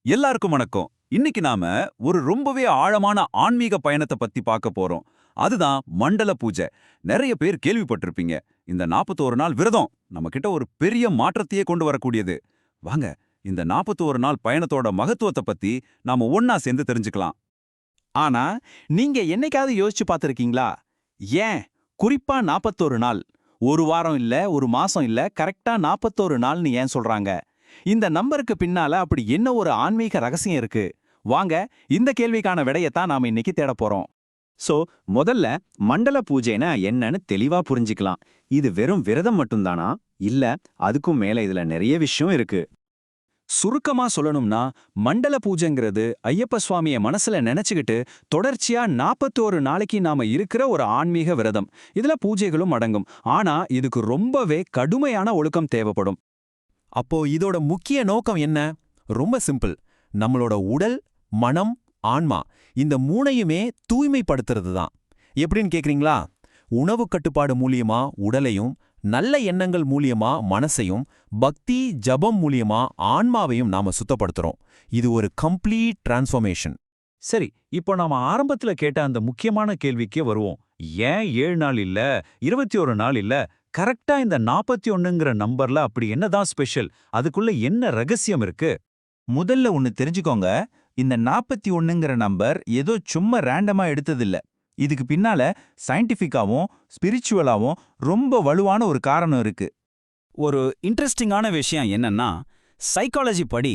எல்லாருக்கும் வணக்கம். இன்னைக்கு நாம ஒரு ரொம்பவே ஆழமான ஆன்மீக பயணத்தை பத்தி பார்க்க போறோம். அதுதான் மண்டல பூஜை. நிறைய பேர் கேள்விப்பட்டிருப்பீங்க. இந்த 41 நாள் விரதம் நம்ம கிட்ட ஒரு பெரிய மாற்றத்தையே கொண்டு வரக்கூடியது. வாங்க, இந்த 41 நாள் பயணத்தோட மகத்துவத்தை பத்தி நாம ஒண்ணா சேர்ந்து தெரிஞ்சுக்கலாம். ஆனா, நீங்க என்னைக்காவது யோசிச்சு பார்த்திருக்கீங்களா? ஏன் குறிப்பா 41 நாள்? ஒரு வாரம் இல்ல, ஒரு மாசம் இல்ல, கரெக்ட்டா 41 நாள்னு ஏன் சொல்றாங்க? இந்த நம்பருக்கு பின்னால அப்படி என்ன ஒரு ஆன்மீக ரகசியம் இருக்கு? வாங்க, இந்த கேள்விக்கான விடையத்தான் நாம இன்னைக்கு தேட போறோம். முதல்ல மண்டல பூஜைனா என்னன்னு தெளிவா புரிஞ்சுக்கலாம். இது வெறும் விரதம் மட்டும்தானா? இல்ல, அதுக்கும் மேல இதுல நிறைய விஷயம் இருக்கு. சுருக்கமா சொல்லணும்னா, மண்டல பூஜைங்கிறது ஐயப்ப சுவாமிய மனசுல நினைச்சுக்கிட்டு தொடர்ச்சியா 41 நாளைக்கு நாம இருக்கிற ஒரு ஆன்மீக விரதம். இதுல பூஜைகளும் அடங்கும். ஆனா இதுக்கு ரொம்பவே கடுமையான ஒழுக்கம் தேவைப்படும். அப்போ இதோட முக்கிய நோக்கம் என்ன? ரொம்ப சிம்பிள். நம்மளோட உடல், மனம், ஆன்மா இந்த மூணையுமே தூய்மைப்படுத்துறது தான். எப்படின்னு கேக்குறீங்களா? உணவு கட்டுப்பாடு மூலியமா உடலையும், நல்ல எண்ணங்கள் மூலியமா மனசையும், பக்தி ஜபம் மூலியமா ஆன்மாவையும் நாம சுத்தப்படுத்துறோம். இது ஒரு கம்ப்ளீட் டிரான்ஸ்ஃபர்மேஷன். சரி, இப்போ நாம ஆரம்பத்துல கேட்ட அந்த முக்கியமான கேள்விக்கே வருவோம். ஏன் 7 நாள் இல்ல, 21 நாள் இல்ல, கரெக்டா இந்த 41ங்கிற நம்பர்ல அப்படி என்னதான் ஸ்பெஷல்? அதுக்குள்ள என்ன ரகசியம் இருக்கு? முதல்ல ஒன்னு தெரிஞ்சுக்கோங்க, இந்த 41ங்கிற நம்பர் ஏதோ சும்மா ரேண்டமா எடுத்ததில்ல. இதுக்கு பின்னால சயின்டிஃபிக்காவும் ஸ்பிரிச்சுவலாவும் ரொம்ப வலுவான ஒரு காரணம் இருக்கு. ஒரு இன்ட்ரெஸ்டிங்கான விஷயம் என்னன்னா, சைக்காலஜி படி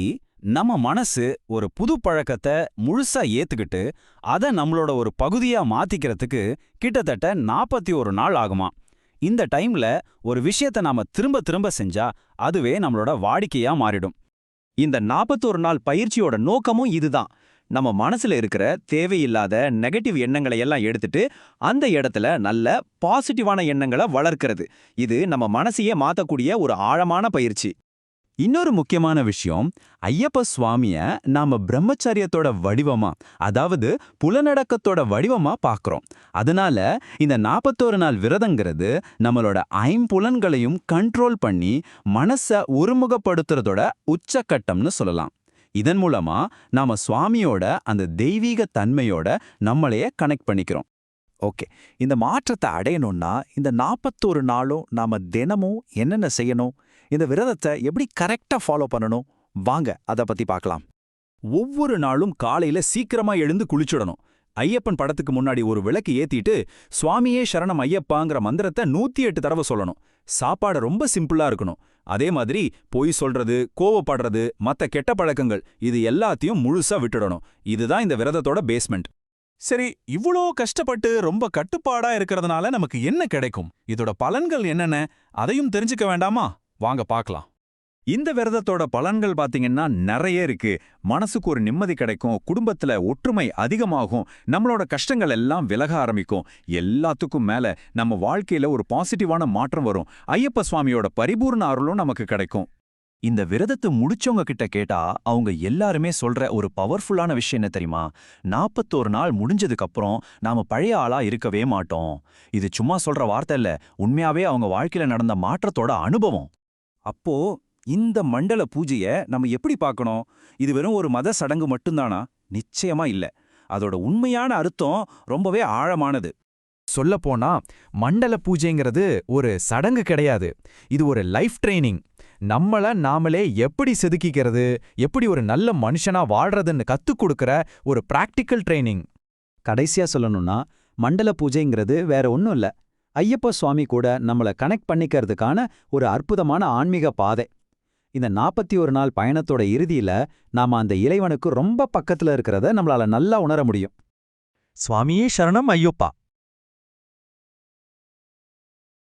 நம்ம மனசு ஒரு புது பழக்கத்தை முழுசா ஏத்துக்கிட்டு அதை நம்மளோட ஒரு பகுதியா மாத்திக்கிறதுக்கு கிட்டத்தட்ட 41 நாள் ஆகுமா. இந்த டைம்ல ஒரு விஷயத்தை நாம திரும்ப திரும்ப செஞ்சா அதுவே நம்மளோட வாடிக்கையா மாறிடும். இந்த 41 நாள் பயிற்சியோட நோக்கமும் இதுதான். நம்ம மனசுல இருக்கிற தேவையில்லாத நெகட்டிவ் எண்ணங்களை எல்லாம் எடுத்துட்டு அந்த இடத்துல நல்ல பாசிட்டிவான எண்ணங்களை வளர்க்கிறது. இது நம்ம மனசையே மாத்தக்கூடிய ஒரு ஆழமான பயிற்சி. இன்னொரு முக்கியமான விஷயம், ஐயப்ப சுவாமிய நாம பிரம்மச்சரியத்தோட வடிவமா, அதாவது புலனடக்கத்தோட வடிவமா பார்க்கறோம். அதனால இந்த 41 நாள் விரதங்கிறது நம்மளோட ஐம்புலன்களையும் கண்ட்ரோல் பண்ணி மனச ஒருமுகப்படுத்துறதோட உச்சக்கட்டம்னு சொல்லலாம். இதன் மூலமா நாம சுவாமியோட அந்த தெய்வீக தன்மையோட நம்மளையே கனெக்ட் பண்ணிக்கிறோம். ஓகே, இந்த மாற்றத்தை அடையணும்னா இந்த 41 நாளும் நாம தினமும் என்னென்ன செய்யணும்? இந்த விரதத்தை எப்படி கரெக்டா ஃபாலோ பண்ணணும்? வாங்க அதை பத்தி பார்க்கலாம். ஒவ்வொரு நாளும் காலையில சீக்கிரமா எழுந்து குளிச்சுடணும். ஐயப்பன் படத்துக்கு முன்னாடி ஒரு விளக்கு ஏத்திட்டு சுவாமியே சரணம் ஐயப்பாங்கிற மந்திரத்தை 108 தடவை சொல்லணும். சாப்பாடு ரொம்ப சிம்பிளா இருக்கணும். அதே மாதிரி பொய் சொல்றது, கோவப்படுறது, மத்த கெட்ட பழக்கங்கள் இது எல்லாத்தையும் முழுசா விட்டுடணும். இதுதான் இந்த விரதத்தோட பேஸ்மெண்ட். சரி, இவ்வளோ கஷ்டப்பட்டு ரொம்ப கட்டுப்பாடா இருக்கிறதுனால நமக்கு என்ன கிடைக்கும்? இதோட பலன்கள் என்னென்ன? அதையும் தெரிஞ்சுக்க வேண்டாமா? வாங்க பார்க்கலாம். இந்த விரதத்தோட பலன்கள் பாத்தீங்கன்னா நிறைய இருக்கு. மனசுக்கு ஒரு நிம்மதி கிடைக்கும், குடும்பத்துல ஒற்றுமை அதிகமாகும், நம்மளோட கஷ்டங்கள் எல்லாம் விலக ஆரம்பிக்கும். எல்லாத்துக்கும் மேல நம்ம வாழ்க்கையில ஒரு பாசிட்டிவான மாற்றம் வரும். ஐயப்ப சுவாமியோட பரிபூர்ண அருளும் நமக்கு கிடைக்கும். இந்த விரதத்தை முடிச்சவங்க கிட்ட கேட்டா அவங்க எல்லாருமே சொல்ற ஒரு பவர்ஃபுல்லான விஷயம் என்ன தெரியுமா? 41 நாள் முடிஞ்சதுக்கு அப்புறம் நாம பழைய ஆளா இருக்கவே மாட்டோம். இது சும்மா சொல்ற வார்த்தை இல்ல, உண்மையாவே அவங்க வாழ்க்கையில நடந்த மாற்றத்தோட அனுபவம். அப்போ இந்த மண்டல பூஜைய நம்ம எப்படி பார்க்கணும்? இது வெறும் ஒரு மத சடங்கு மட்டும்தானா? நிச்சயமா இல்ல. அதோட உண்மையான அர்த்தம் ரொம்பவே ஆழமானது. சொல்லப்போனா மண்டல பூஜைங்கிறது ஒரு சடங்கு கிடையாது. இது ஒரு லைஃப் ட்ரைனிங். நம்மள நாமளே எப்படி செதுக்கிக்கிறது, எப்படி ஒரு நல்ல மனுஷனா வாழ்றதுன்னு கத்துக் கொடுக்கிற ஒரு பிராக்டிக்கல் ட்ரைனிங். கடைசியா சொல்லணும்னா, மண்டல பூஜைங்கிறது வேற ஒன்றும் இல்ல, ஐயப்ப சுவாமி கூட நம்மள கனெக்ட் பண்ணிக்கிறதுக்கான ஒரு அற்புதமான ஆன்மீக பாதை. இந்த 41 நாள் பயணத்தோட இறுதியில நாம அந்த இறைவனுக்கு ரொம்ப பக்கத்துல இருக்கிறத நம்மளால நல்லா உணர முடியும். சுவாமியே சரணம் ஐயப்பா.